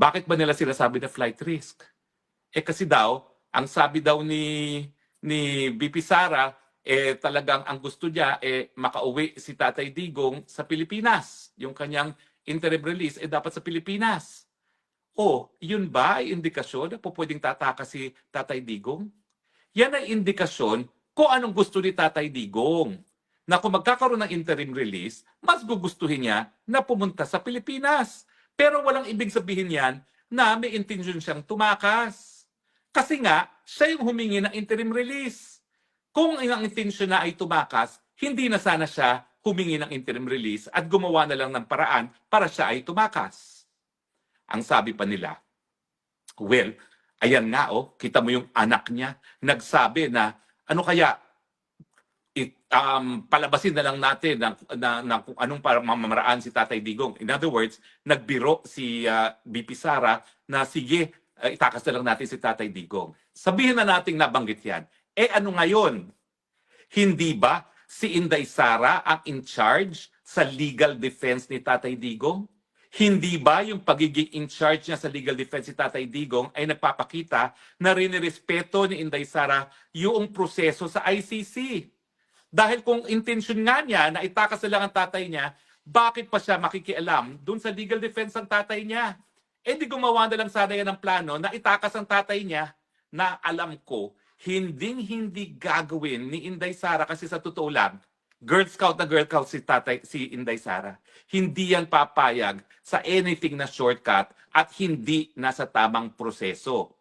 Bakit ba nila sinasabi na flight risk? Kasi daw, ang sabi daw ni VP Sara, talagang ang gusto niya makauwi si Tatay Digong sa Pilipinas. Yung kanyang interim release dapat sa Pilipinas. Yun ba ay indikasyon na pwedeng tatakas si Tatay Digong? Yan ay indikasyon kung anong gusto ni Tatay Digong. Na kung magkakaroon ng interim release, mas gugustuhin niya na pumunta sa Pilipinas. Pero walang ibig sabihin yan na may intention siyang tumakas. Kasi nga, siya yung humingi ng interim release. Kung ang intention na ay tumakas, hindi na sana siya humingi ng interim release at gumawa na lang ng paraan para siya ay tumakas. Ang sabi pa nila, well, ayan nga kita mo yung anak niya, nagsabi na ano kaya, palabasin na lang natin na kung anong pamamaraan si Tatay Digong. In other words, nagbiro si VP Sara na sige, itakas na lang natin si Tatay Digong. Sabihin na nating nabanggit yan. Ano ngayon? Hindi ba si Inday Sara ang in charge sa legal defense ni Tatay Digong? Hindi ba yung pagiging in charge niya sa legal defense ni Tatay Digong ay nagpapakita na rinirespeto ni Inday Sara yung proseso sa ICC? Dahil kung intention nga niya na itakas na lang ang tatay niya, bakit pa siya makikialam dun sa legal defense ng tatay niya? Di gumawa na lang sana yan ng plano na itakas ang tatay niya na alam ko, hindi gagawin ni Inday Sara kasi sa totoo lang, Girl Scout si Inday Sara. Hindi yan papayag sa anything na shortcut at hindi nasa tamang proseso.